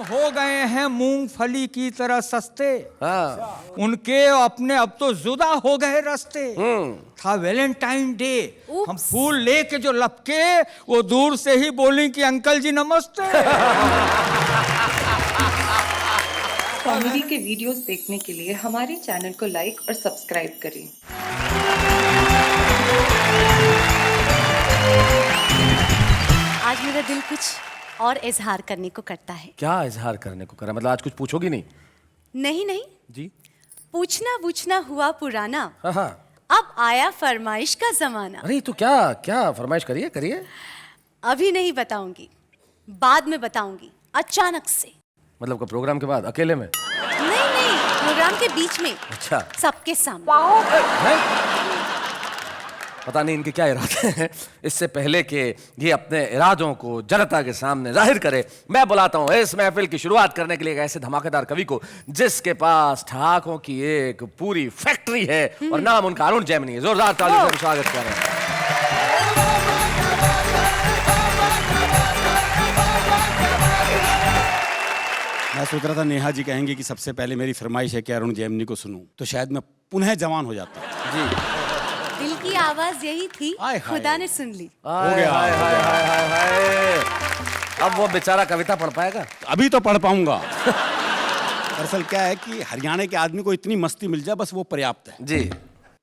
हो गए हैं मूंगफली की तरह सस्ते। हाँ। उनके अपने अब तो जुदा हो गए रास्ते। था वैलेंटाइन डे, हम फूल लेके जो लपके, वो दूर से ही बोली कि अंकल जी नमस्ते। कॉमेडी के वीडियोस देखने के लिए हमारे चैनल को लाइक और सब्सक्राइब करें। आज मेरा दिल कुछ और इजहार करने को करता है। क्या इजहार करने को करा? मतलब आज कुछ पूछोगी नहीं? नहीं नहीं जी। पूछना हुआ पुराना, हाँ। अब आया फरमाइश का जमाना। अरे तो क्या क्या फरमाइश करिए करिए। अभी नहीं बताऊंगी, बाद में बताऊंगी, अचानक से। मतलब का प्रोग्राम के बाद अकेले में? नहीं, प्रोग्राम के बीच में। अच्छा। सबके सामने। पता नहीं इनके क्या इरादे हैं। इससे पहले कि ये अपने इरादों को जनता के सामने जाहिर करे, मैं बुलाता हूँ इस महफिल की शुरुआत करने के लिए एक ऐसे धमाकेदार कवि को जिसके पास ठहाकों की एक पूरी फैक्ट्री है और नाम उनका अरुण जैमिनी है। जोरदार तालियों से स्वागत करें। मैं सोच रहा था नेहा जी कहेंगे कि सबसे पहले मेरी फरमाइश है कि अरुण जैमिनी को सुनूं, तो शायद मैं पुनः जवान हो जाता। जी। दिल की आवाज यही थी, खुदा ने सुन ली। हो गया। हाय। अब वो बेचारा कविता पढ़ पाएगा? अभी तो पढ़ पाऊंगा। दरअसल क्या है कि हरियाणा के आदमी को इतनी मस्ती मिल जाए बस वो पर्याप्त है। जी।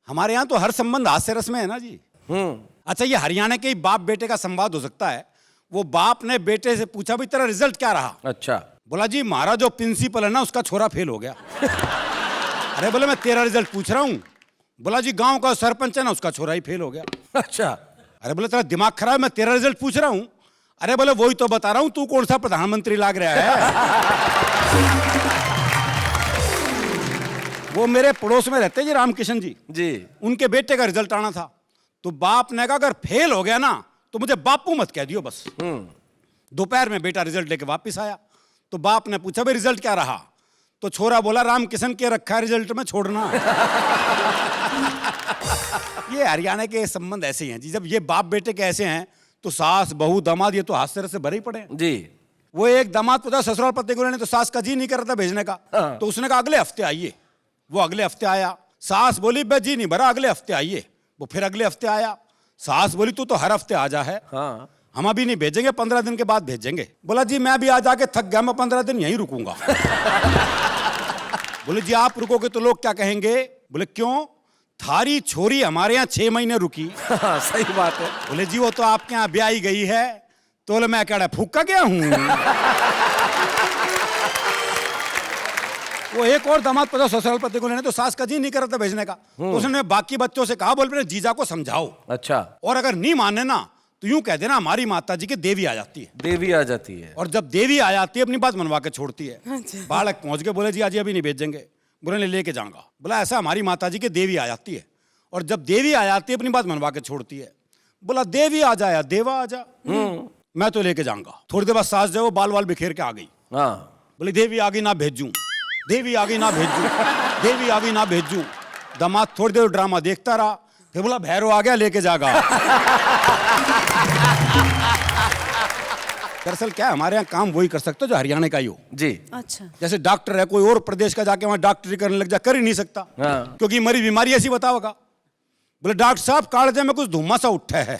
हमारे यहाँ तो हर संबंध हास्य रस में है ना जी। अच्छा, ये हरियाणा के ही बाप बेटे का संवाद हो सकता है। वो बाप ने बेटे से पूछा भी तेरा रिजल्ट क्या रहा? अच्छा। बोला जी हमारा जो प्रिंसिपल है ना उसका छोरा फेल हो गया। अरे बोले मैं तेरा रिजल्ट पूछ रहा हूँ। बोला जी गांव का सरपंच है ना उसका छोरा ही फेल हो गया। अच्छा। अरे बोले तेरा दिमाग खराब है, मैं तेरा रिजल्ट पूछ रहा हूँ। अरे बोले वही तो बता रहा हूँ, तू कौन सा प्रधानमंत्री लाग रहा है? वो मेरे पड़ोस में रहते जी रामकिशन जी। जी। उनके बेटे का रिजल्ट आना था, तो बाप ने कहा अगर फेल हो गया ना तो मुझे बापू मत कह दियो बस। दोपहर में बेटा रिजल्ट लेके वापिस आया, तो बाप ने पूछा भाई रिजल्ट क्या रहा? तो छोरा बोला रामकिशन के रखा है रिजल्ट में छोड़ना। ये हरियाणा के संबंध ऐसे ही हैं जी। जब ये बाप बेटे के ऐसे हैं तो सास बहू दामाद ये तो हास्य से भरे ही पड़े। जी। वो एक दामाद पता ससुराल पत्ते को लेने, तो सास का जी नहीं कर रहा था भेजने का। तो उसने कहा अगले हफ्ते आइए। वो अगले हफ्ते आया। सास बोली बे जी नहीं भरा, अगले हफ्ते आइए। वो फिर अगले हफ्ते आया। सास बोली तू तो हर हफ्ते आ जा है। हाँ। हम अभी नहीं भेजेंगे, 15 दिन के बाद भेजेंगे। बोला जी मैं भी आज आके थक गया, मैं 15 दिन यहीं रुकूंगा। बोले जी आप रुकोगे तो लोग क्या कहेंगे? बोले क्यों? थारी छोरी हमारे यहाँ 6 महीने रुकी। सही बात है। बोले जी वो तो आपके यहाँ ब्याही गई है। तो बोले मैं कह रहा फूका गया हूँ। वो एक और दामाद पता ससुराल पति को लेने, तो सास का जी नहीं कर रहा था भेजने का। तो उसने बाकी बच्चों से कहा बोल जीजा को समझाओ। अच्छा। और अगर नहीं माने ना तो यूं कह देना हमारी माता जी की देवी आ जाती है। देवी आ जाती है। और जब देवी आ जाती है अपनी बात मनवा के छोड़ती है। बालक पहुंच गए, बोले जी आज अभी नहीं भेजेंगे। बोले लेके जाऊंगा। बोला ऐसा हमारी माता जी की देवी आ जाती है, और जब देवी आ जाती है अपनी बात मनवा के छोड़ती है। बोला देवी आ जाए या देवा आ जा, मैं तो लेके जाऊंगा। थोड़ी देर बाद सास जो बाल वाल बिखेर के आ गई। हाँ। बोले देवी आ गई ना भेजूं, देवी आ गई ना भेजूं, देवी आ गई ना भेजूं। दामाद थोड़ी देर ड्रामा देखता रहा, फिर बोला भैरव आ गया लेके जागा। दरअसल क्या हमारे यहाँ काम वही कर सकते हो जो हरियाणा का ही हो जी। अच्छा। जैसे डॉक्टर है, कोई और प्रदेश का जाके वहां डॉक्टरी करने लग जा, कर ही नहीं सकता। हाँ। क्योंकि मरी बीमारी ऐसी बताओगा। बोले डॉक्टर साहब कालजे में कुछ धुआं सा उठा है।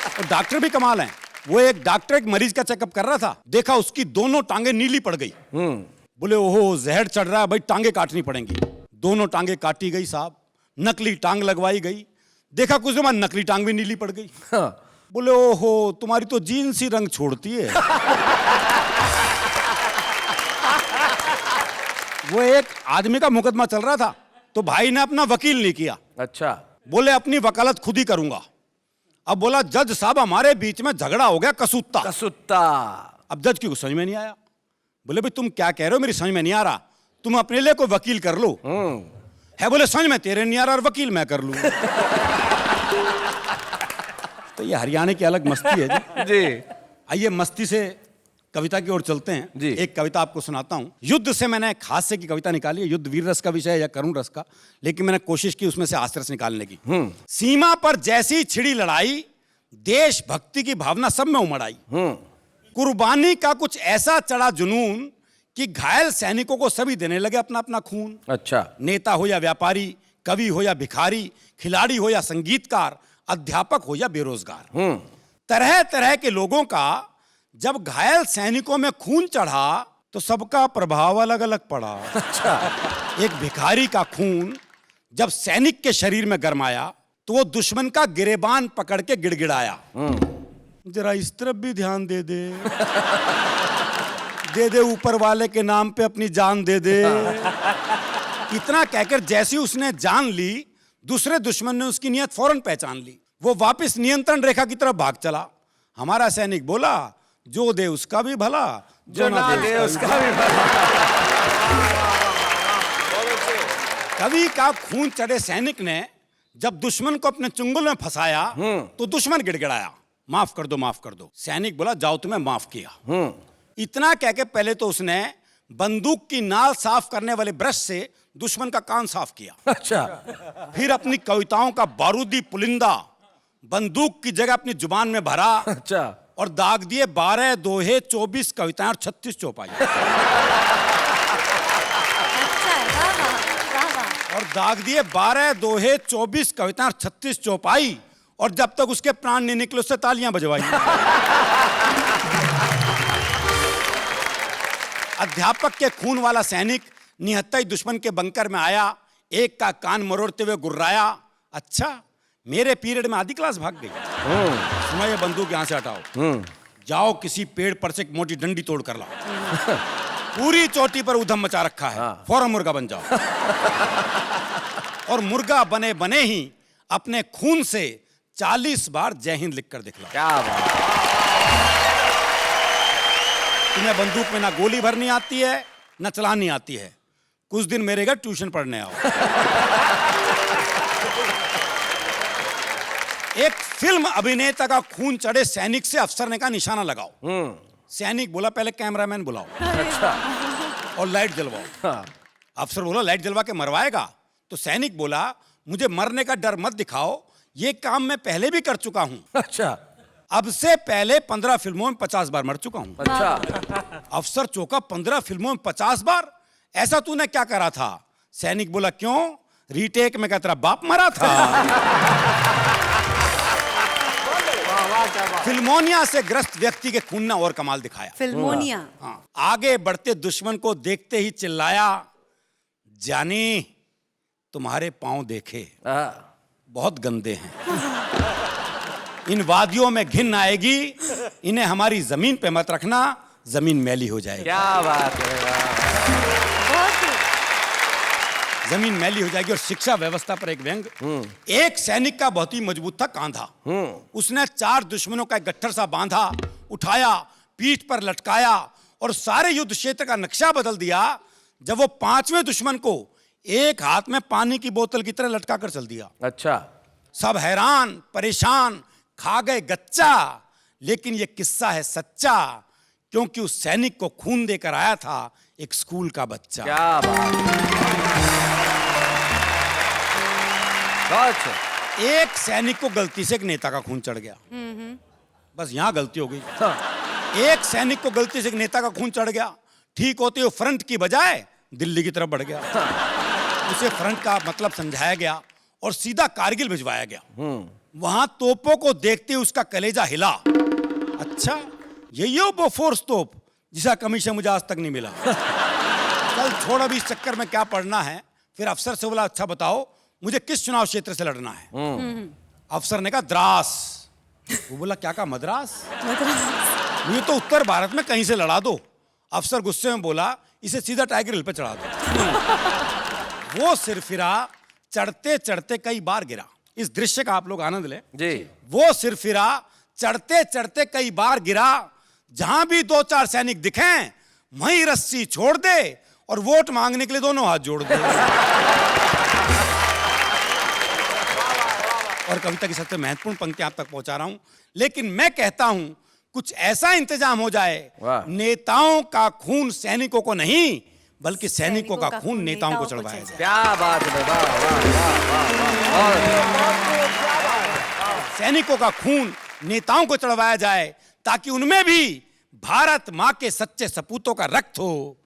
और डॉक्टर भी कमाल हैं। वो एक डॉक्टर एक मरीज का चेकअप कर रहा था, देखा उसकी दोनों टांगे नीली पड़ गई। बोले ओहो जहर चढ़ रहा है भाई, टांगे काटनी पड़ेंगी। दोनों टांगे काटी गई साहब, नकली टांग लगवाई गई। देखा कुछ देर नकली टांग भी नीली पड़ गई। हाँ। बोले ओहो तुम्हारी तो जीन्स ही रंग छोड़ती है। वो एक आदमी का मुकदमा चल रहा था, तो भाई ने अपना वकील नहीं किया। अच्छा। बोले अपनी वकालत खुद ही करूंगा। अब बोला जज साहब हमारे बीच में झगड़ा हो गया कसूत्ता। कसूत्ता। अब जज की कुछ समझ में नहीं आया। बोले भाई तुम क्या कह रहे हो, मेरी समझ में नहीं आ रहा, तुम अपने लिए कोई वकील कर लो। है बोले समझ में तेरे नहीं आ रहा और वकील मैं कर लूं। तो ये हरियाणा की अलग मस्ती है जी। जी। आइए मस्ती से कविता की ओर चलते हैं जी। एक कविता आपको सुनाता हूं। युद्ध से मैंने एक हास्य की कविता निकाली है। युद्ध वीर रस का विषय है या करुण रस का, लेकिन मैंने कोशिश की उसमें से हास्य रस निकालने की। सीमा पर जैसी छिड़ी लड़ाई, देशभक्ति की भावना सब में उमड़ आई। कुर्बानी का कुछ ऐसा चढ़ा जुनून कि घायल सैनिकों को सभी देने लगे अपना अपना खून। अच्छा। नेता हो या व्यापारी, कवि हो या भिखारी, खिलाड़ी हो या संगीतकार, अध्यापक हो या बेरोजगार, तरह तरह के लोगों का जब घायल सैनिकों में खून चढ़ा तो सबका प्रभाव अलग अलग पड़ा। अच्छा। एक भिखारी का खून जब सैनिक के शरीर में गरमाया तो वो दुश्मन का गिरेबान पकड़ के गिड़गिड़ाया, जरा इस तरफ भी ध्यान दे दे, दे दे ऊपर वाले के नाम पे अपनी जान दे दे। इतना कहकर जैसी उसने जान ली, दूसरे दुश्मन ने उसकी नियत फौरन पहचान ली। वो वापस नियंत्रण रेखा की तरफ भाग चला। हमारा सैनिक बोला, जो दे उसका भी भला, जो ना दे उसका भी भला। कवि का खून चढ़े सैनिक ने जब दुश्मन को अपने चुंगल में फंसाया तो दुश्मन गिड़गिड़ाया, माफ कर दो, माफ कर दो। सैनिक बोला, जाओ तुम्हें माफ किया। इतना कह के पहले तो उसने बंदूक की नाल साफ करने वाले ब्रश से दुश्मन का कान साफ किया। अच्छा। फिर अपनी कविताओं का बारूदी पुलिंदा बंदूक की जगह अपनी जुबान में भरा। अच्छा। और दाग दिए 12 दोहे, 24 कविताएं और 36 चौपाई। अच्छा है, वाह वाह वाह वाह। और दाग दिए 12 दोहे, 24 कविताएं और 36 चौपाई। और जब तक उसके प्राण नहीं निकले उससे तालियां बजवाई। अध्यापक के खून वाला सैनिक निहत्था दुश्मन के बंकर में आया, एक का कान मरोड़ते हुए गुर्राया, अच्छा मेरे पीरियड में आधी क्लास भाग गई। सुना, ये बंदूक यहां से हटाओ, जाओ किसी पेड़ पर से एक मोटी डंडी तोड़ कर लाओ। पूरी चोटी पर उधम मचा रखा है, फौरन मुर्गा बन जाओ। और मुर्गा बने बने ही अपने खून से 40 बार जय हिंद लिखकर दिखला। क्या बात। तुम्हें बंदूक में ना गोली भरनी आती है ना चलानी आती है, कुछ दिन मेरे घर ट्यूशन पढ़ने आओ। एक फिल्म अभिनेता का खून चढ़े सैनिक से अफसर ने कहा निशाना लगाओ। सैनिक बोला, पहले कैमरामैन बुलाओ। अच्छा। और लाइट जलवाओ। अफसर बोला, लाइट जलवा के मरवाएगा? तो सैनिक बोला, मुझे मरने का डर मत दिखाओ, ये काम मैं पहले भी कर चुका हूं। अच्छा। अब से पहले 15 फिल्मों में 50 बार मर चुका हूं। अच्छा। अफसर चौंका, 15 फिल्मों में 50 बार? ऐसा तूने क्या करा था? सैनिक बोला, क्यों, रीटेक में क्या तेरा बाप मरा था? फिल्मोनिया से ग्रस्त व्यक्ति के खून ने और कमाल दिखाया। फिल्मोनिया। हाँ, आगे बढ़ते दुश्मन को देखते ही चिल्लाया, जानी तुम्हारे पांव देखे बहुत गंदे हैं, इन वादियों में घिन आएगी, इन्हें हमारी जमीन पे मत रखना, जमीन मैली हो जाएगी। क्या बात है। जमीन मैली हो जाएगी। और शिक्षा व्यवस्था पर एक व्यंग। एक सैनिक का बहुत ही मजबूत था कांधा। उसने 4 दुश्मनों का एक गट्ठर सा बांधा, उठाया, पीठ पर लटकाया और सारे युद्ध क्षेत्र का नक्शा बदल दिया। जब वो 5वें दुश्मन को एक हाथ में पानी की बोतल की तरह लटका कर चल दिया। अच्छा। सब हैरान परेशान, खा गए गच्चा। लेकिन ये किस्सा है सच्चा, क्योंकि उस सैनिक को खून देकर आया था एक स्कूल का बच्चा। क्या बात। एक सैनिक को गलती से एक नेता का खून चढ़ गया। बस यहां गलती हो गई। एक सैनिक को गलती से एक नेता का खून चढ़ गया, ठीक होते हुए फ्रंट की बजाय दिल्ली की तरफ बढ़ गया। उसे फ्रंट का मतलब समझाया गया और सीधा कारगिल भिजवाया गया। वहां तोपों को देखते उसका कलेजा हिला। अच्छा, यही हो बोफोर्स तोप जिसका कमीशन मुझे आज तक नहीं मिला। चल छोड़, अभी इस चक्कर में क्या पढ़ना है। फिर अफसर से बोला, अच्छा बताओ मुझे किस चुनाव क्षेत्र से लड़ना है। अफसर ने कहा, द्रास। वो बोला, क्या कहा, मद्रास? मुझे तो उत्तर भारत में कहीं से लड़ा दो। अफसर गुस्से में बोला, इसे सीधा टाइगर हिल पे चढ़ा दो। वो सिरफिरा चढ़ते चढ़ते कई बार गिरा। इस दृश्य का आप लोग आनंद लें जी। वो सिरफिरा चढ़ते चढ़ते कई बार गिरा, जहां भी 2-4 सैनिक दिखें वहीं रस्सी छोड़ दे और वोट मांगने के लिए दोनों हाथ जोड़ दे। और कविता की सबसे महत्वपूर्ण पंक्ति आप तक पहुंचा रहा हूं, लेकिन मैं कहता हूं कुछ ऐसा इंतजाम हो जाए, नेताओं का खून सैनिकों को नहीं बल्कि सैनिकों का खून नेताओं को चढ़वाया जाए। क्या बात है। वाह वाह वाह वाह। सैनिकों का खून नेताओं को चढ़वाया जाए ताकि उनमें भी भारत मां के सच्चे सपूतों का रक्त हो,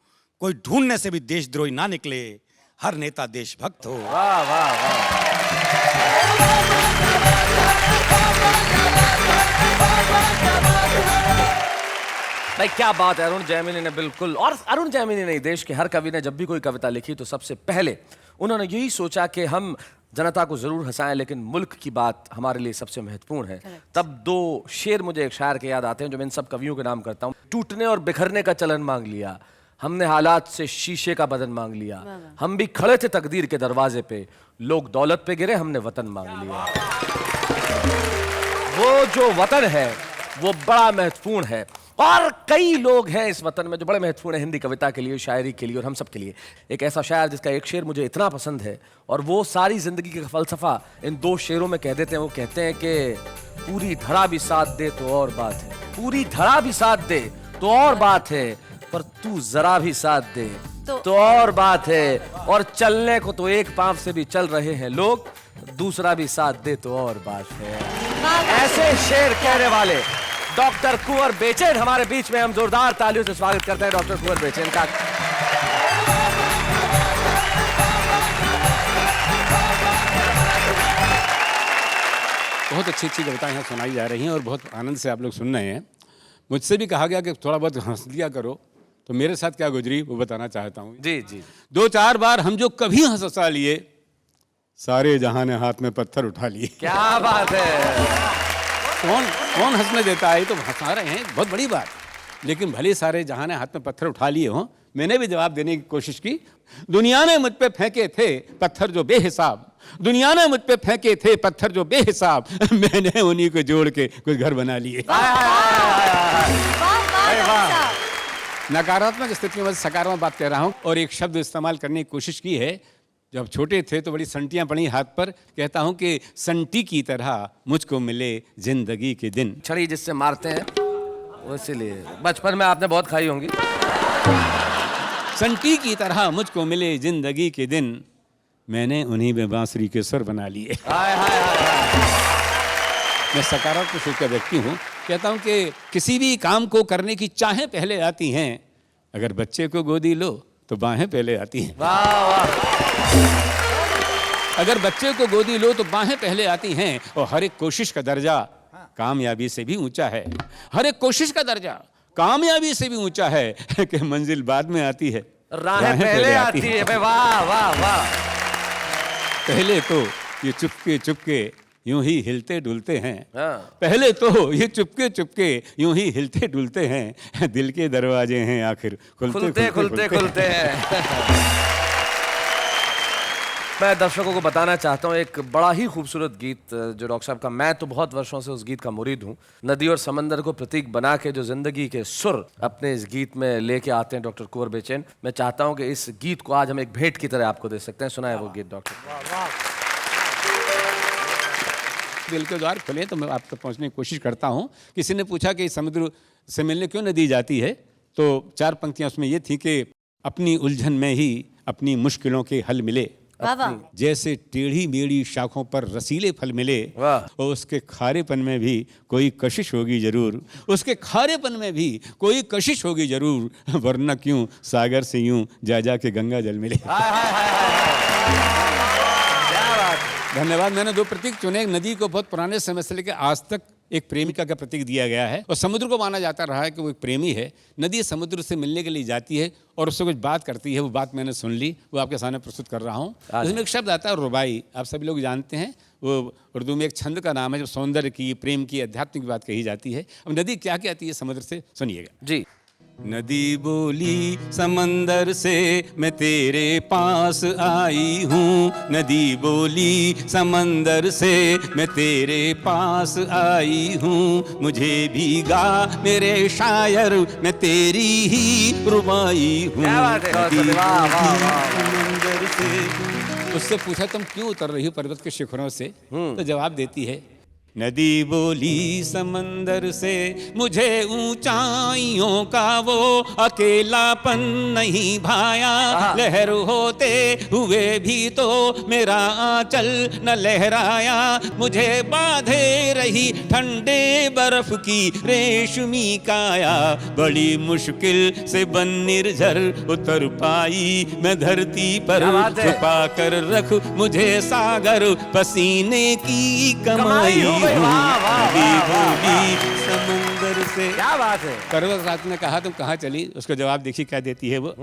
कोई ढूंढने से भी देशद्रोही ना निकले, हर नेता देशभक्त हो। वाह वाह वाह। भाई क्या बात है, अरुण जैमिनी ने बिल्कुल, और अरुण जैमिनी नहीं, देश के हर कवि ने जब भी कोई कविता लिखी तो सबसे पहले उन्होंने यही सोचा कि हम जनता को जरूर हंसाएं लेकिन मुल्क की बात हमारे लिए सबसे महत्वपूर्ण है। तब दो शेर मुझे एक शायर के याद आते हैं जो मैं इन सब कवियों के नाम करता हूँ। टूटने और बिखरने का चलन मांग लिया, हमने हालात से शीशे का बदन मांग लिया, हम भी खड़े थे तकदीर के दरवाजे पे, लोग दौलत पे गिरे, हमने वतन मांग लिया। वो जो वतन है वो बड़ा महत्वपूर्ण है और कई लोग हैं इस वतन में जो बड़े महत्वपूर्ण है हिंदी कविता के लिए, शायरी के लिए और हम सब के लिए। एक ऐसा शायर जिसका एक शेर मुझे इतना पसंद है और वो सारी जिंदगी का फलसफा इन दो शेरों में कह देते हैं। वो कहते हैं कि पूरी धरा भी साथ दे तो और बात है, पूरी धरा भी साथ दे तो और बात है, पर तू जरा भी साथ दे तो और बात है, और चलने को तो एक पांव से भी चल रहे हैं लोग, दूसरा भी साथ दे तो और बात है। ऐसे शेर कहने वाले डॉक्टर कुंवर बेचैन हमारे बीच में, हम जोरदार तालियों से स्वागत करते हैं डॉक्टर कुंवर बेचैन का। बहुत अच्छी अच्छी कविताएं यहाँ सुनाई जा रही हैं और बहुत आनंद से आप लोग सुन रहे हैं। मुझसे भी कहा गया कि थोड़ा बहुत हंस लिया करो, तो मेरे साथ क्या गुजरी वो बताना चाहता हूँ। जी जी। 2-4 बार हम जो कभी हंसा लिए, सारे जहां ने हाथ में पत्थर उठा लिए। क्या बात है। कौन कौन हंसने देता है, तो हंसा रहे हैं, बहुत बड़ी बात। लेकिन भले सारे जहां ने हाथ में पत्थर उठा लिए हों, मैंने भी जवाब देने की कोशिश की। दुनिया ने मुझ पे फेंके थे पत्थर जो बेहिसाब, दुनिया ने मुझ पे फेंके थे पत्थर जो बेहिसाब, मैंने उन्हीं को जोड़ के कुछ घर बना लिए। नकारात्मक स्थिति में सकारात्मक बात कह रहा हूं और एक शब्द इस्तेमाल करने की कोशिश की है। जब छोटे थे तो बड़ी संटियां पड़ी हाथ पर, कहता हूं कि संटी की तरह मुझको मिले जिंदगी के दिन। छड़ी जिससे मारते हैं वो, इसीलिए बचपन में आपने बहुत खाई होंगी। संटी की तरह मुझको मिले जिंदगी के दिन, मैंने उन्हीं में बांसुरी के सुर बना लिए। मैं सकारात्मक सोच का व्यक्ति हूँ। कहता हूँ कि किसी भी काम को करने की चाहें पहले आती हैं, अगर बच्चे को गोदी लो तो बाहें पहले आती हैं। वाह वाह। अगर बच्चे को गोदी लो तो बाहें पहले आती हैं, और हर एक कोशिश का दर्जा कामयाबी से भी ऊंचा है। हर एक कोशिश का दर्जा कामयाबी से भी ऊंचा है कि मंजिल बाद में आती है, राहें पहले आती है। वाह वाह वाह। पहले तो ये चुपके चुपके यूं ही हिलते डुलते हैं, हाँ। पहले तो ये चुपके चुपके यूं ही हिलते डुलते हैं, दिल के दरवाजे हैं आखिर खुलते खुलते हैं। मैं दर्शकों को बताना चाहता हूँ एक बड़ा ही खूबसूरत गीत जो डॉक्टर साहब का, मैं तो बहुत वर्षों से उस गीत का मुरीद हूँ। नदी और समंदर को प्रतीक बना के जो जिंदगी के सुर अपने इस गीत में लेके आते हैं डॉक्टर कुंवर बेचैन, मैं चाहता हूँ कि इस गीत को आज हम एक भेंट की तरह आपको दे सकते हैं। सुनाए वो गीत डॉक्टर। दिल के द्वार खुले तो मैं आप तक पहुंचने की कोशिश करता हूं। किसी ने पूछा कि समुद्र से मिलने क्यों नदी जाती है, तो 4 पंक्तियां उसमें ये थी कि अपनी उलझन में ही अपनी मुश्किलों के हल मिले, जैसे टेढ़ी मेढ़ी शाखों पर रसीले फल मिले, और उसके खारेपन में भी कोई कशिश होगी जरूर, उसके खारेपन में भी कोई कशिश होगी जरूर, वरना क्यों सागर से यूं जा जा के गंगा जल मिले। धन्यवाद। मैंने 2 प्रतीक चुने। नदी को बहुत पुराने समय से लेकर आज तक एक प्रेमिका का प्रतीक दिया गया है, और समुद्र को माना जाता रहा है कि वो एक प्रेमी है। नदी समुद्र से मिलने के लिए जाती है और उससे कुछ बात करती है, वो बात मैंने सुन ली, वो आपके सामने प्रस्तुत कर रहा हूँ। उसमें एक शब्द आता है रुबाई, आप सभी लोग जानते हैं, वो उर्दू में एक छंद का नाम है जो सौंदर्य की, प्रेम की, अध्यात्म की बात कही जाती है। अब नदी क्या कहती है समुद्र से, सुनिएगा जी। नदी बोली समंदर से मैं तेरे पास आई हूँ, नदी बोली समंदर से मैं तेरे पास आई हूँ, मुझे भी गा मेरे शायर मैं तेरी ही रुबाई हूँ। समंदर से उससे पूछा तुम क्यों उतर रही हो पर्वत के शिखरों से, तो जवाब देती है नदी बोली समंदर से, मुझे ऊंचाइयों का वो अकेलापन नहीं भाया। लहर होते हुए भी तो मेरा आंचल न लहराया। मुझे बांधे रही ठंडे बर्फ की रेशमी काया। बड़ी मुश्किल से बन निर्झर उतर पाई मैं धरती पर। छुपा कर रख मुझे सागर पसीने की कमाई। नदी बोली समंदर से। क्या बात है। पर्वत रात ने कहा तुम कहाँ चली, उसका जवाब देखिए क्या देती है वो।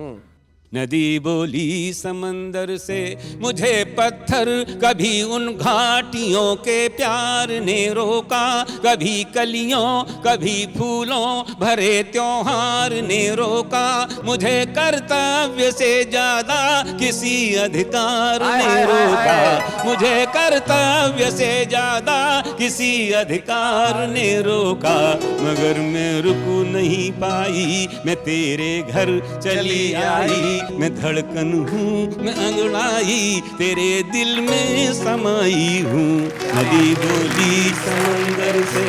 नदी बोली समंदर से, मुझे पत्थर कभी उन घाटियों के प्यार ने रोका। कभी कलियों कभी फूलों भरे त्योहार ने रोका। मुझे कर्तव्य से ज्यादा किसी अधिकार ने रोका। मुझे कर्तव्य से ज्यादा किसी अधिकार ने रोका। मगर मैं रुक नहीं पाई, मैं तेरे घर चली आई। मैं धड़कन हूँ, मैं अंगड़ाई तेरे दिल में समाई हूँ। नदी बोली समंदर से।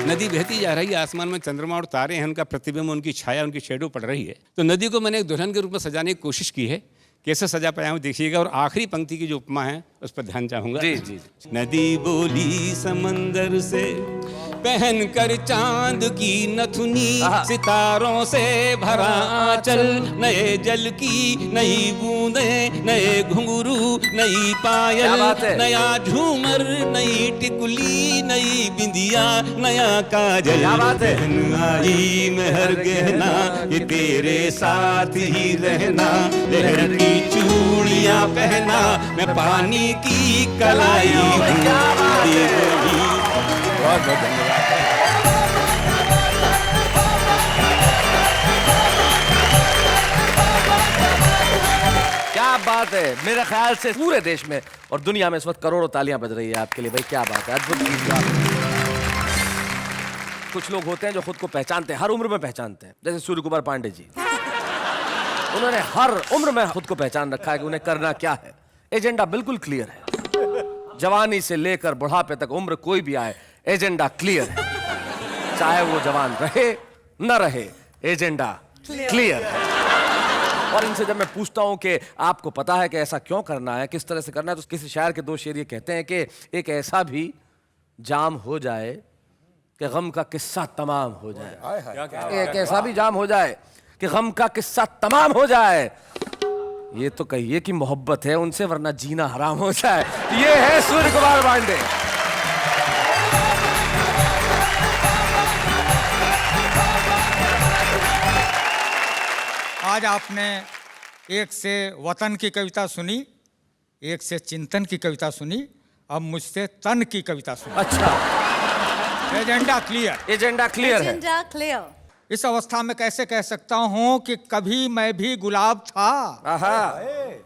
नदी बहती जा रही है, आसमान में चंद्रमा और तारे हैं, उनका प्रतिबिंब, उनकी छाया, उनकी शेडो पड़ रही है। तो नदी को मैंने एक दुल्हन के रूप में सजाने की कोशिश की है। कैसे सजा पाया हूँ देखिएगा। और आखिरी पंक्ति की जो उपमा है उस पर ध्यान चाहूंगा। जी जी। नदी बोली समंदर से, पहन कर चांद की नथुनी, सितारों से भरा आंचल, नए जल की नई बूंदें, नए घुंघरू नई पायल, नया झूमर नई टिकुली, नई बिंदिया नया काजल। पहन आई मैं हर गहना, ये तेरे साथ ही रहना। लहर की चूड़ियां पहना, मैं पानी की कलाई हूँ। बहुत बहुत धन्यवाद। क्या बात है। मेरे ख्याल से पूरे देश में और दुनिया में इस वक्त करोड़ों तालियां बज रही है आपके लिए भाई। क्या बात है, अद्भुत चीज। कुछ लोग होते हैं जो खुद को पहचानते हैं, हर उम्र में पहचानते हैं। जैसे सूर्य कुमार पांडे जी, उन्होंने हर उम्र में खुद को पहचान रखा है कि उन्हें करना क्या है। एजेंडा बिल्कुल क्लियर है। जवानी से लेकर बुढ़ापे तक उम्र कोई भी आए, एजेंडा क्लियर है। चाहे वो जवान रहे न रहे, एजेंडा क्लियर है। और इनसे जब मैं पूछता हूं कि आपको पता है कि ऐसा क्यों करना है, किस तरह से करना है, तो किसी शायर के दो शेर ये कहते हैं कि एक ऐसा भी जाम हो जाए कि गम का किस्सा तमाम हो जाए। एक ऐसा भी जाम हो जाए कि गम का किस्सा तमाम हो जाए। ये तो कहिए कि मोहब्बत है उनसे, वरना जीना हराम हो जाए। ये है सूर्य कुमार पांडे। आज आपने एक से वतन की कविता सुनी, एक से चिंतन की कविता सुनी, अब मुझसे तन की कविता सुनी। अच्छा, एजेंडा क्लियर। एजेंडा क्लियर है। Agenda clear. इस अवस्था में कैसे कह सकता हूं कि कभी मैं भी गुलाब था,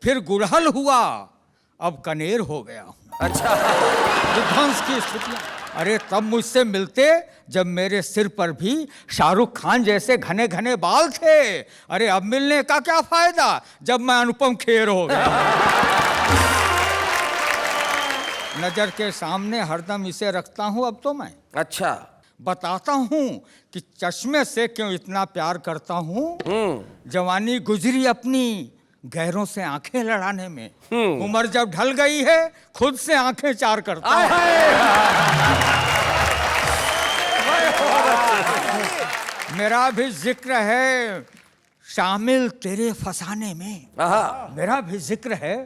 फिर गुड़हल हुआ, अब कनेर हो गया हूं। अच्छा, विध्वंस की स्थितियां। अरे तब मुझसे मिलते जब मेरे सिर पर भी शाहरुख खान जैसे घने घने बाल थे। अरे अब मिलने का क्या फायदा जब मैं अनुपम खेर हो गया। नजर के सामने हरदम इसे रखता हूं अब तो मैं। अच्छा, बताता हूं कि चश्मे से क्यों इतना प्यार करता हूं। जवानी गुजरी अपनी गैरों से आंखें लड़ाने में, उम्र जब ढल गई है खुद से आंखें चार करता हूं। मेरा भी जिक्र है शामिल तेरे फसाने में। मेरा भी जिक्र है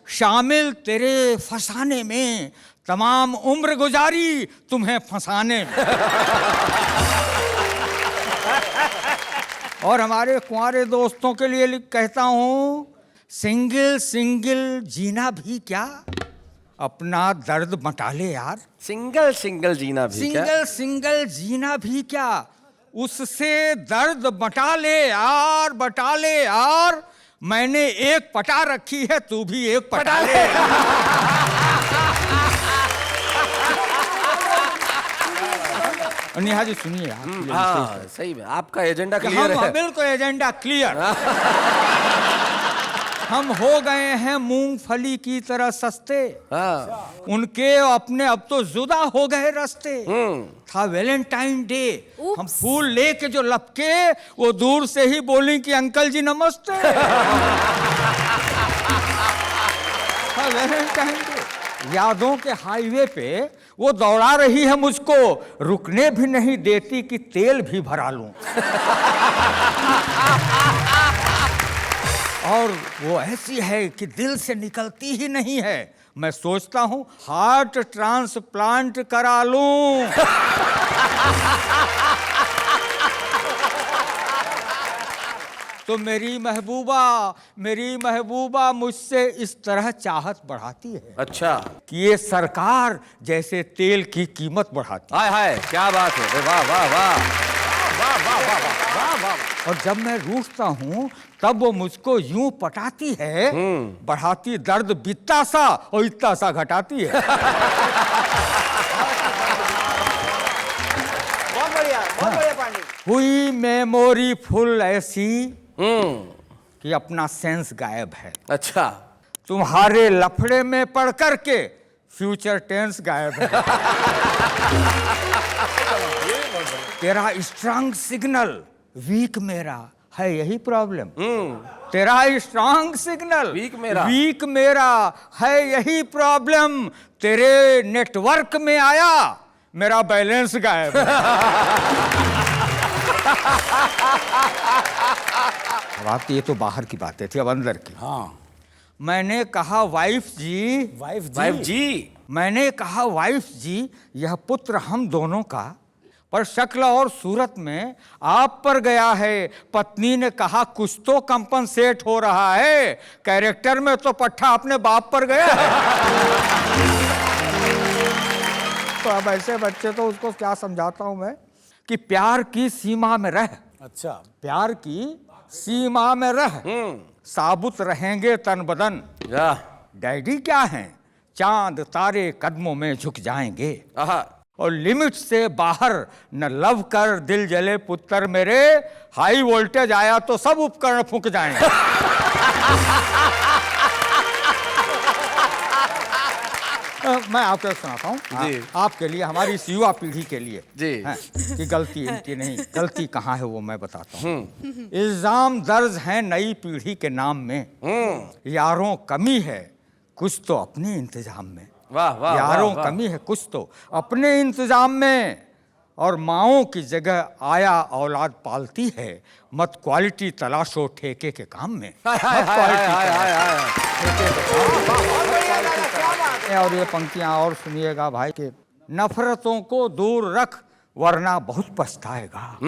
शामिल तेरे फसाने में, तमाम उम्र गुजारी तुम्हें फंसाने में। और हमारे कुंवारे दोस्तों के लिए कहता हूं, सिंगल सिंगल जीना भी क्या, अपना दर्द बटा ले यार। सिंगल सिंगल जीना भी क्या? सिंगल सिंगल जीना भी क्या, उससे दर्द बटा ले यार, बटा ले यार। मैंने एक पटा रखी है, तू भी एक पटा ले। नेहा जी सुनिए आप। हाँ, सही में आपका एजेंडा क्लियर है। बिल्कुल एजेंडा क्लियर। हम हो गए हैं मूंगफली की तरह सस्ते, हाँ। उनके अपने अब तो जुदा हो गए रास्ते। था वैलेंटाइन डे, हम फूल लेके जो लपके, वो दूर से ही बोली कि अंकल जी नमस्ते। था वैलेंटाइन डे। यादों के हाईवे पे वो दौड़ा रही है मुझको, रुकने भी नहीं देती कि तेल भी भरा लूं। और वो ऐसी है कि दिल से निकलती ही नहीं है। मैं सोचता हूं हार्ट ट्रांसप्लांट करा लूं। तो मेरी महबूबा मुझसे इस तरह चाहत बढ़ाती है अच्छा। कि ये सरकार जैसे तेल की कीमत बढ़ाती है। हाय हाय, क्या बात है। वाह वाह वाह वाह वाह वाह वाह वाह। और जब मैं रूठता हूँ तब वो मुझको यूं पटाती है, बढ़ाती दर्द बित्ता सा और इत्ता सा घटाती है। बहुत बढ़िया पांडे। हुई मेमोरी फुल ऐसी कि अपना सेंस गायब है। अच्छा। तुम्हारे लफड़े में पड़ करके फ्यूचर टेंस गायब है। तेरा स्ट्रांग सिग्नल वीक मेरा है, यही प्रॉब्लम। तेरा स्ट्रांग सिग्नल वीक मेरा है, यही प्रॉब्लम। तेरे नेटवर्क में आया, मेरा बैलेंस गायब है। अब आप ये तो बाहर की बातें थी, अब अंदर की। हाँ। मैंने कहा वाइफ जी, मैंने कहा वाइफ जी, यह पुत्र हम दोनों का, पर शक्ल और सूरत में आप पर गया है। पत्नी ने कहा कुछ तो कंपनसेट हो रहा है, कैरेक्टर में तो पट्टा अपने बाप पर गया है। तो अब ऐसे बच्चे तो उसको क्या समझाता हूं मैं कि प्यार की सीमा में रह। अच्छा। प्यार की सीमा में रह, साबुत रहेंगे तन बदन। डैडी क्या हैं, चांद तारे कदमों में झुक जाएंगे। और लिमिट से बाहर न लव कर दिल जले पुत्र मेरे, हाई वोल्टेज आया तो सब उपकरण फूंक जाएंगे। मैं आपको सुनाता हूँ आपके लिए, हमारी इस युवा पीढ़ी के लिए जी कि गलती इनकी नहीं, गलती कहाँ है वो मैं बताता हूँ। इल्जाम दर्ज है नई पीढ़ी के नाम में, यारों कमी है कुछ तो अपने इंतजाम में। वाह वाह। यारों कमी है कुछ तो अपने इंतजाम में, और माओं की जगह आया औलाद पालती है। मत क्वालिटी तलाशो ठेके के काम में। और ये पंक्तियां और सुनिएगा भाई के, नफरतों को दूर रख वरना बहुत पछताएगा।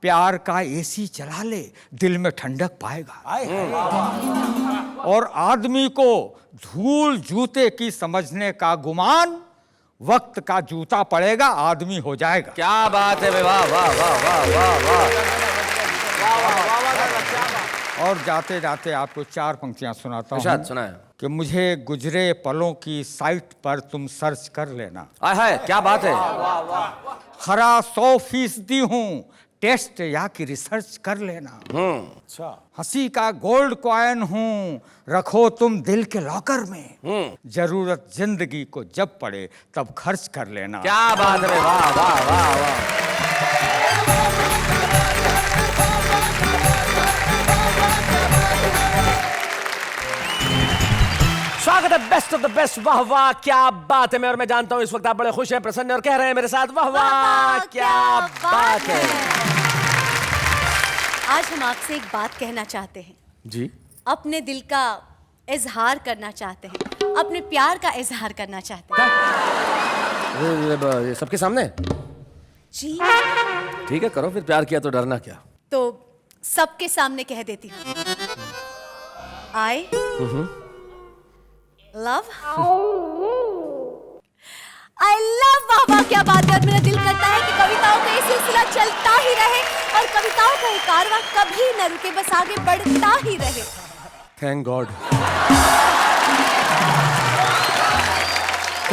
प्यार का एसी चला ले, दिल में ठंडक पाएगा। और आदमी को धूल जूते की समझने का गुमान, वक्त का जूता पड़ेगा आदमी हो जाएगा। क्या बात है। वाह वाह वाह वाह वाह वाह। और जाते जाते आपको चार पंक्तियां सुनाता हूँ सुनाए कि मुझे गुजरे पलों की साइट पर तुम सर्च कर लेना। है, क्या बात है। खरा 100% हूँ, टेस्ट या कि रिसर्च कर लेना। अच्छा। हंसी का गोल्ड कॉइन हूँ, रखो तुम दिल के लॉकर में। जरूरत जिंदगी को जब पड़े तब खर्च कर लेना। क्या बात है। वाह वाह वाह वाह। स्वागत है बेस्ट ऑफ द बेस्ट। वाह वाह क्या बात है। मैं और मैं जानता हूं इस वक्त आप बड़े खुश हैं, प्रसन्न और कह रहे हैं मेरे साथ वाह वाह क्या बात है। आज हम आपसे एक बात कहना चाहते हैं जी। अपने दिल का इजहार करना चाहते हैं, अपने प्यार का इजहार करना चाहते हैं। ये सबके सामने? जी ठीक है, करो फिर। प्यार किया तो डरना क्या। तो सबके सामने कह देती हूँ, आई लव बाबा। क्या बात है। और मेरा दिल करता है कि कविताओं का ये सिलसिला चलता ही रहे और कविताओं का ये कारवां कभी न रुके, बस आगे बढ़ता ही रहे। Thank God.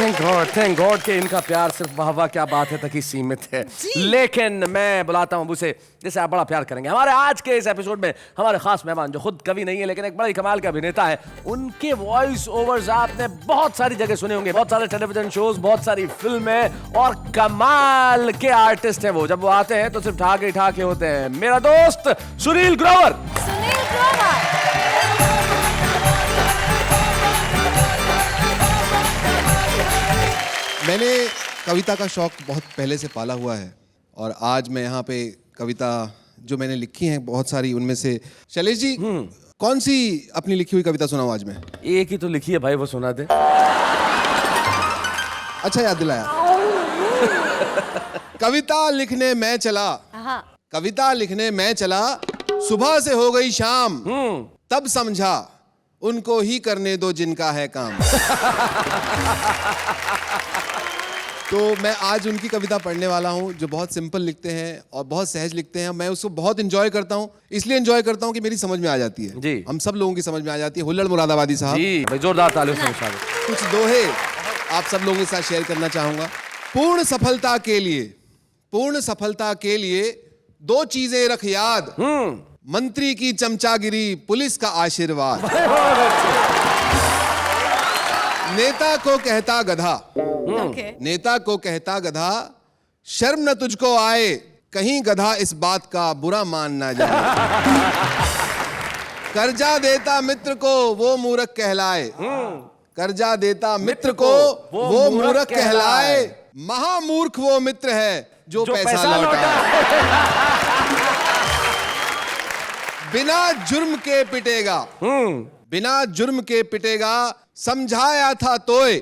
थैंक गॉड कि इनका प्यार सिर्फ वाह वाह क्या बात है तक ही सीमित है। लेकिन मैं बुलाता हूं उसे जिसे आप बड़ा प्यार करेंगे। हमारे आज के इस एपिसोड में हमारे खास मेहमान जो खुद कवि नहीं है लेकिन एक बड़ी कमाल के अभिनेता है, उनके वॉइस ओवर्स आपने बहुत सारी जगह सुने होंगे, बहुत सारे टेलीविजन शोज, बहुत सारी फिल्में, और कमाल के आर्टिस्ट हैं वो। जब वो आते हैं तो सिर्फ ठाके होते हैं। मेरा दोस्त सुनील ग्रोवर। सुनील ग्रोवर। मैंने कविता का शौक बहुत पहले से पाला हुआ है और आज मैं यहाँ पे कविता जो मैंने लिखी हैं बहुत सारी, उनमें से शैलेश जी कौन सी अपनी लिखी हुई कविता सुनाऊं आज मैं? एक ही तो लिखी है भाई, वो सुना दे। अच्छा याद दिलाया। कविता लिखने मैं चला, कविता लिखने मैं चला, सुबह से हो गई शाम, तब समझा उनको ही करने दो जिनका है काम। तो मैं आज उनकी कविता पढ़ने वाला हूँ जो बहुत सिंपल लिखते हैं और बहुत सहज लिखते हैं। मैं उसको बहुत एंजॉय करता हूँ, इसलिए एंजॉय करता हूँ कि मेरी समझ में आ जाती है जी। हम सब लोगों की समझ में आ जाती है। हुल्लड़ मुरादाबादी साहब जी भाई, जोरदार तालियों से स्वागत। कुछ दोहे आप सब लोगों के साथ शेयर करना चाहूंगा। पूर्ण सफलता के लिए, पूर्ण सफलता के लिए दो चीजें रख याद, मंत्री की चमचागिरी, पुलिस का आशीर्वाद। नेता को कहता गधा, नेता को कहता गधा, शर्म न तुझको आए, कहीं गधा इस बात का बुरा मान ना जाए। कर्जा देता मित्र को वो मूर्ख कहलाए, कर्जा देता मित्र को वो मूर्ख कहलाए, महामूर्ख वो मित्र है जो पैसा लौटाए। बिना जुर्म के पिटेगा, बिना जुर्म के पिटेगा, समझाया था तोय,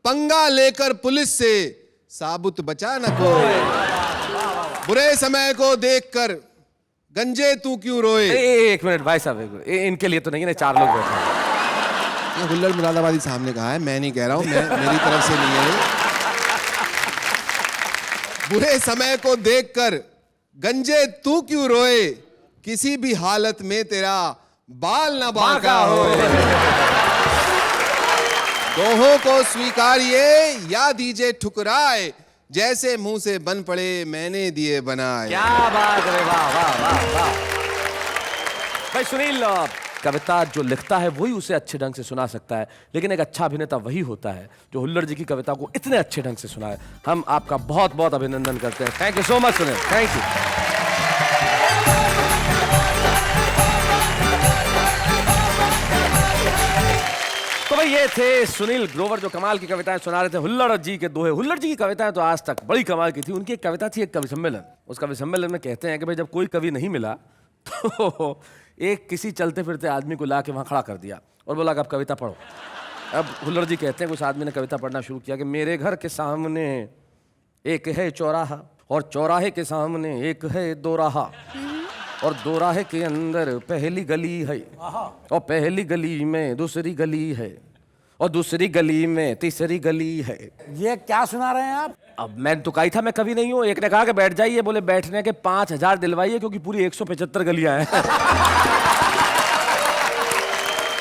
पंगा लेकर पुलिस से साबुत बचा न कोई। बुरे समय को देखकर गंजे तू क्यों रोए। एक मिनट भाई साहब, एक मिनट। इनके लिए तो नहीं है, 4 लोग बैठे हैं। ये हुल्लड़ मुरादाबादी साहब ने कहा है, मैं नहीं कह रहा हूं, मेरी तरफ से नहीं है। बुरे समय को देखकर गंजे तू क्यों रोए, किसी भी हालत में तेरा बाल न बांका होए। दोहों को स्वीकारिए या दीजिए ठुकराए, जैसे मुंह से बन पड़े मैंने दिए बनाए। क्या बात है, वाह वाह वाह वाह। भाई सुनील, कविता जो लिखता है वही उसे अच्छे ढंग से सुना सकता है, लेकिन एक अच्छा अभिनेता वही होता है जो हुल्लड़ जी की कविता को इतने अच्छे ढंग से सुनाए। हम आपका बहुत बहुत अभिनंदन करते हैं। Thank you so much Sunil, thank you. तो भाई ये थे सुनील ग्रोवर जो कमाल की कविताएं सुना रहे थे। हुल्लड़ जी के दोहे, हुल्लड़ जी की कविताएं तो आज तक बड़ी कमाल की थी। उनकी एक कविता थी, एक कवि सम्मेलन। उस कवि सम्मेलन में कहते हैं कि भाई जब कोई कवि नहीं मिला तो एक किसी चलते फिरते आदमी को ला के वहाँ खड़ा कर दिया और बोला कि आप कविता पढ़ो। अब हुल्लड़ जी कहते हैं कुछ आदमी ने कविता पढ़ना शुरू किया कि मेरे घर के सामने एक है चौराहा और चौराहे के सामने एक है दोराहा और दोराहे के अंदर पहली गली है और पहली गली में दूसरी गली है और दूसरी गली में तीसरी गली है। ये क्या सुना रहे हैं आप? अब मैं तो कही था मैं कभी नहीं हूं। एक ने कहा कि बैठ जाइए, बोले बैठने के 5000 दिलवाइए क्योंकि पूरी 175 गलियां हैं।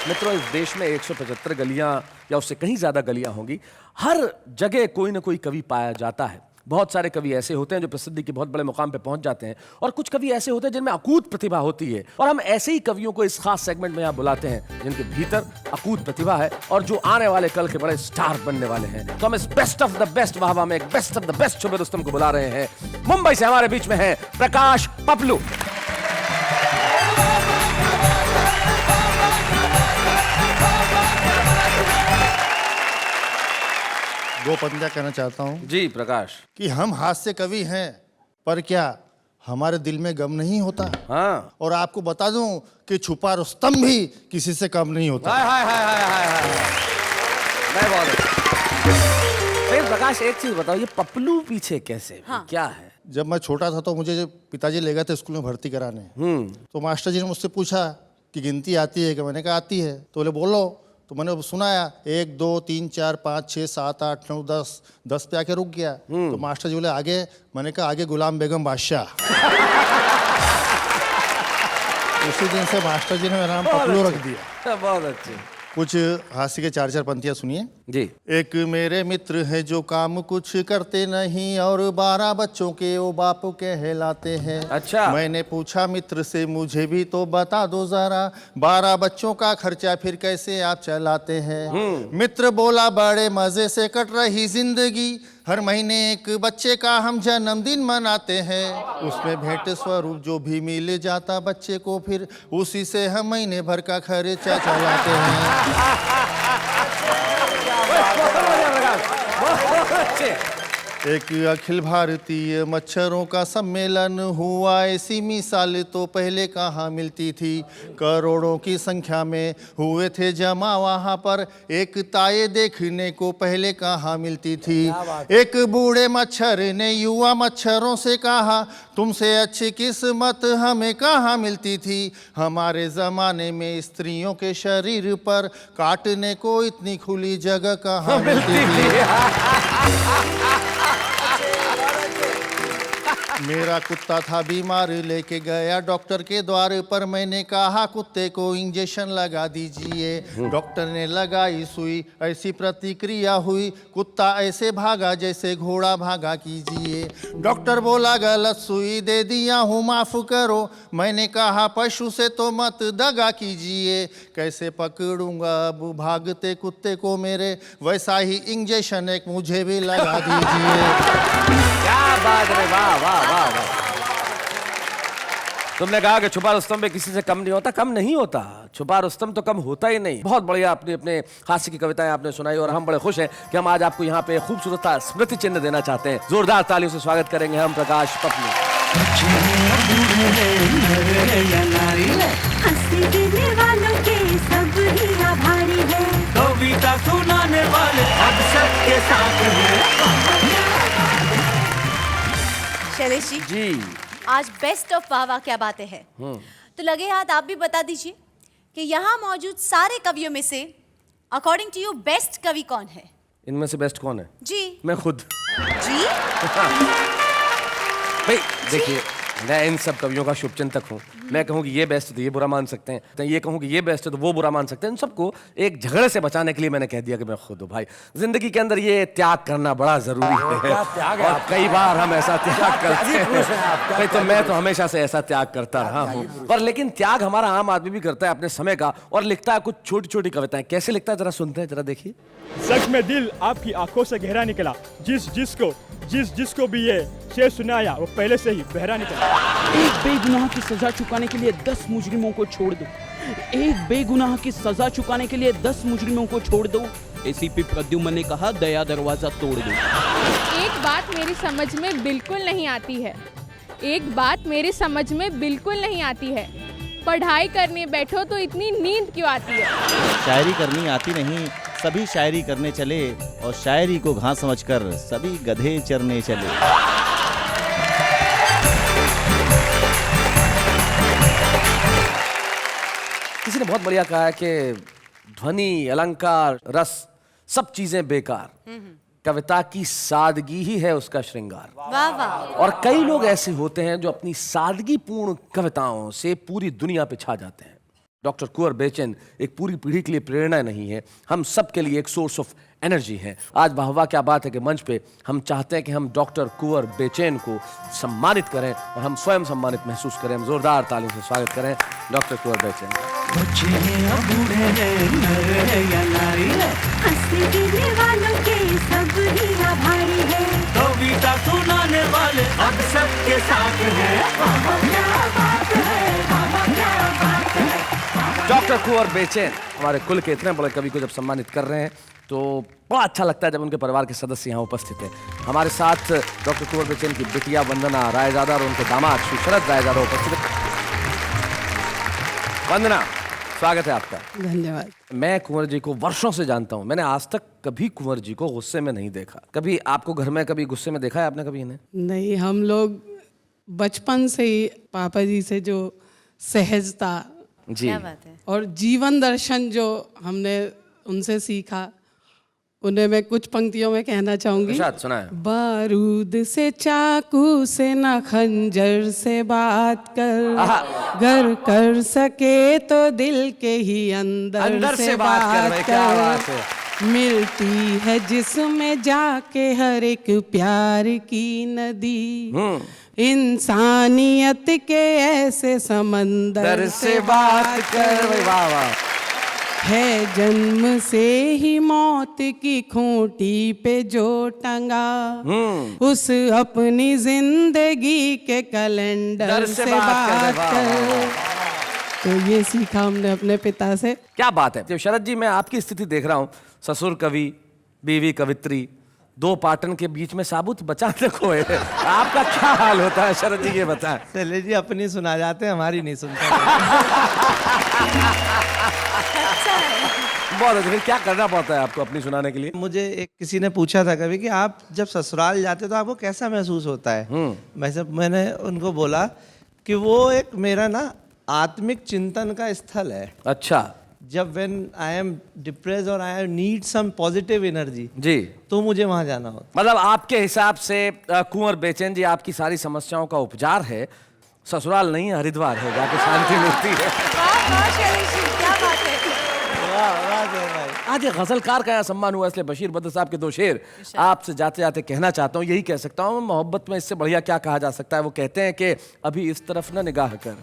मित्रों, इस देश में 175 गलियां या उससे कहीं ज्यादा गलियां होंगी। हर जगह कोई ना कोई कवि पाया जाता है। बहुत सारे कवि ऐसे होते हैं जो प्रसिद्धि के बहुत बड़े मुकाम पे पहुंच जाते हैं और कुछ कवि ऐसे होते हैं जिनमें अकूत प्रतिभा होती है और हम ऐसे ही कवियों को इस खास सेगमेंट में यहाँ बुलाते हैं जिनके भीतर अकूत प्रतिभा है और जो आने वाले कल के बड़े स्टार बनने वाले हैं। तो हम इस बेस्ट ऑफ द बेस्ट वाहवा में एक बेस्ट ऑफ द बेस्ट शुभ रुस्तम को बुला रहे हैं। मुंबई से हमारे बीच में है प्रकाश पपलू। दो पंक्तियां कहना चाहता हूं जी प्रकाश। कि हम हास्य कवि हैं, पर क्या हमारे दिल में गम नहीं होता? हाँ। और आपको बता दूं कि छुपा रुस्तम भी किसी से कम नहीं होता। हाय हाय हाय हाय हाय हाय। मैं बहुत प्रकाश, एक चीज बताओ, ये पपलू पीछे कैसे? हाँ। क्या है? जब मैं छोटा था तो मुझे पिताजी ले गए थे स्कूल में भर्ती कराने। तो मास्टर जी ने मुझसे पूछा कि गिनती आती है? कि मैंने कहा आती है। तो बोले बोलो। तो मैंने सुनाया 1 2 3 4 5 6 7 8 9 10 10 पे आके रुक गया। तो मास्टर जी बोले आगे? मैंने कहा आगे गुलाम बेगम बादशाह। उसी दिन से मास्टर जी ने मेरा नाम पपलू रख दिया। बहुत अच्छे। कुछ हास्य के 4-4 पंक्तियां सुनिए। जी। एक मेरे मित्र है जो काम कुछ करते नहीं और 12 बच्चों के वो बाप कहलाते हैं। अच्छा। मैंने पूछा मित्र से मुझे भी तो बता दो जरा, 12 बच्चों का खर्चा फिर कैसे आप चलाते हैं। मित्र बोला बड़े मजे से कट रही जिंदगी, हर महीने एक बच्चे का हम जन्मदिन मनाते हैं। उसमें भेंट स्वरूप जो भी मिल जाता बच्चे को फिर उसी से हम महीने भर का खर्चा चलाते हैं। एक अखिल भारतीय मच्छरों का सम्मेलन हुआ, ऐसी मिसाल तो पहले कहाँ मिलती थी। करोड़ों की संख्या में हुए थे जमा वहाँ पर, एक ताये देखने को पहले कहाँ मिलती थी। एक बूढ़े मच्छर ने युवा मच्छरों से कहा, तुमसे अच्छी किस्मत हमें कहाँ मिलती थी। हमारे ज़माने में स्त्रियों के शरीर पर काटने को इतनी खुली जगह कहाँ मिलती थी। मेरा कुत्ता था बीमार, लेके गया डॉक्टर के द्वार पर। मैंने कहा कुत्ते को इंजेक्शन लगा दीजिए। डॉक्टर ने लगाई सुई, ऐसी प्रतिक्रिया हुई, कुत्ता ऐसे भागा जैसे घोड़ा भागा कीजिए। डॉक्टर बोला गलत सुई दे दिया हूँ माफ करो। मैंने कहा पशु से तो मत दगा कीजिए, कैसे पकड़ूंगा अब भागते कुत्ते को मेरे, वैसा ही इंजेक्शन एक मुझे भी लगा दीजिए। क्या बात है, वाह वाह वाह वाह। तुमने कहा कि छुपा रुस्तम भी किसी से कम नहीं होता। कम नहीं होता, छुपा रुस्तम तो कम होता ही नहीं। बहुत बढ़िया आपने अपने हास्य की कविताएं आपने सुनाई और हम बड़े खुश हैं कि हम आज आपको यहाँ पे खूबसूरत स्मृति चिन्ह देना चाहते हैं। जोरदार तालियों से स्वागत करेंगे हम प्रकाश पत्नी। कविता सुनाने वाले अब सबके साथ हैं। शैलेश जी, आज बेस्ट ऑफ वाह वाह क्या बातें हैं। तो लगे हाथ आप भी बता दीजिए कि यहाँ मौजूद सारे कवियों में से अकॉर्डिंग टू यू बेस्ट कवि कौन है? इनमें से बेस्ट कौन है? जी मैं खुद। जी भाई देखिए, मैं इन सब कवियों का शुभचिंतक हूँ। मैं कहूँ कि ये बेस्ट है तो ये बुरा मान सकते हैं, तो ये कहूँ कि ये बेस्ट है तो वो बुरा मान सकते हैं। इन सबको एक झगड़े से बचाने के लिए मैंने कह दिया कि मैं खुद हूँ। भाई जिंदगी के अंदर ये त्याग करना बड़ा जरूरी है और कई बार हम ऐसा त्याग करते हैं। भाई तो मैं तो हमेशा से ऐसा त्याग करता रहा हूँ, पर लेकिन त्याग हमारा आम आदमी भी करता है अपने समय का, और लिखता है कुछ छोटी छोटी कविताएं। कैसे लिखता है जरा सुनते हैं, जरा देखिए। सच में दिल आपकी आंखों से गहरा निकला, जिसको भी ये शेर सुनाया वो पहले से ही बहरा निकला। एक बेगुनाह की सजा चुकाने के लिए 10 मुजरिमों को छोड़ दो। एक बेगुनाह की सजा चुकाने के लिए 10 मुजरिमों को छोड़ दो। एसीपी प्रद्युम्न ने कहा, दया दरवाजा तोड़ दो। एक बात मेरी समझ में बिल्कुल नहीं आती है, एक बात मेरी समझ में बिल्कुल नहीं आती है, पढ़ाई करने बैठो तो इतनी नींद क्यों आती है? शायरी करनी आती नहीं, सभी शायरी करने चले और शायरी को घास समझकर सभी गधे चरने चले। किसी ने बहुत बढ़िया कहा है कि ध्वनि, अलंकार, रस सब चीजें बेकार, कविता की सादगी ही है उसका श्रृंगार। वाह वाह। और कई लोग ऐसे होते हैं जो अपनी सादगीपूर्ण कविताओं से पूरी दुनिया पे छा जाते हैं। डॉक्टर कुंवर बेचैन एक पूरी पीढ़ी के लिए प्रेरणा नहीं है, हम सब के लिए एक सोर्स ऑफ एनर्जी है। आज वाह क्या बात है कि मंच पे हम चाहते हैं कि हम डॉक्टर कुंवर बेचैन को सम्मानित करें और हम स्वयं सम्मानित महसूस करें। हम जोरदार तालियों से स्वागत करें डॉक्टर कुंवर बेचैन। कविता सुनाने वाले अब सबके साथ हैं। डॉक्टर कुंवर बेचैन हमारे कुल के इतने बड़े कवि को जब सम्मानित कर रहे हैं तो बड़ा अच्छा लगता है जब उनके परिवार के सदस्य यहाँ उपस्थित हैं। हमारे साथ डॉक्टर कुंवर बेचैन की बिटिया वंदना रायजादा और उनके दामाद श्री शरद रायजादा उपस्थित हैं। वंदना, स्वागत है आपका। धन्यवाद। मैं कुंवर जी को वर्षों से जानता हूँ, मैंने आज तक कभी कुंवर जी को गुस्से में नहीं देखा। कभी आपको घर में कभी गुस्से में देखा है आपने कभी इन्हें? नहीं, हम लोग बचपन से ही पापा जी से जो सहजता जी क्या बात है। और जीवन दर्शन जो हमने उनसे सीखा, उन्हें मैं कुछ पंक्तियों में कहना चाहूंगी। इरशाद सुनाए। बारूद से चाकू से न खंजर से बात कर, गर कर सके तो दिल के ही अंदर से बात भाई, क्या बात है। मिलती है जिसमें जाके हर एक प्यार की नदी, इंसानियत के ऐसे समंदर से बात कर। वाह वाह। है जन्म से ही मौत की खूंटी पे जो टंगा, उस अपनी जिंदगी के कैलेंडर से बात कर। तो ये सीखा हमने अपने पिता से। क्या बात है। तो शरद जी, मैं आपकी स्थिति देख रहा हूँ, ससुर कवि, बीवी कवित्री, दो पाटन के बीच में साबुत बचा रखो है। आपका क्या हाल होता है शरद जी, ये बताएं। चलिए जी, अपनी सुना जाते हैं, हमारी नहीं सुनते। बहुत अच्छा। फिर क्या करना पड़ता है आपको अपनी सुनाने के लिए? मुझे एक किसी ने पूछा था कभी कि आप जब ससुराल जाते तो आपको कैसा महसूस होता है। मैंने उनको बोला कि वो एक मेरा ना आत्मिक चिंतन का स्थल है। अच्छा। जब व्हेन आई एम डिप्रेस्ड और I need some positive energy जी, तो मुझे वहां जाना होता। मतलब आपके हिसाब से कुंवर बेचैन जी आपकी सारी समस्याओं का उपचार है, ससुराल नहीं है, हरिद्वार है, जाके शांति मिलती है। आज ये गजलकार का यहाँ सम्मान हुआ, इसलिए बशीर बद्र साहब के दो शेर आपसे जाते जाते कहना चाहता हूँ। यही कह सकता हूँ, मोहब्बत में इससे बढ़िया क्या कहा जा सकता है। वो कहते हैं कि अभी इस तरफ न निगाह कर,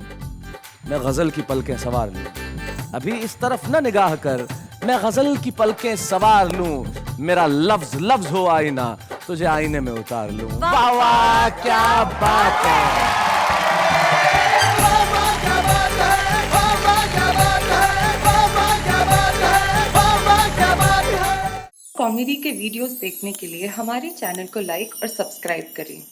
मैं गजल की पलकें सवार लूं। अभी इस तरफ न निगाह कर, मैं गजल की पलकें सवार लूं। मेरा लफ्ज लफ्ज हो आईना, तुझे आईने में उतार लूं। वाह वाह, क्या बात है। कॉमेडी के वीडियोस देखने के लिए हमारे चैनल को लाइक और सब्सक्राइब करें।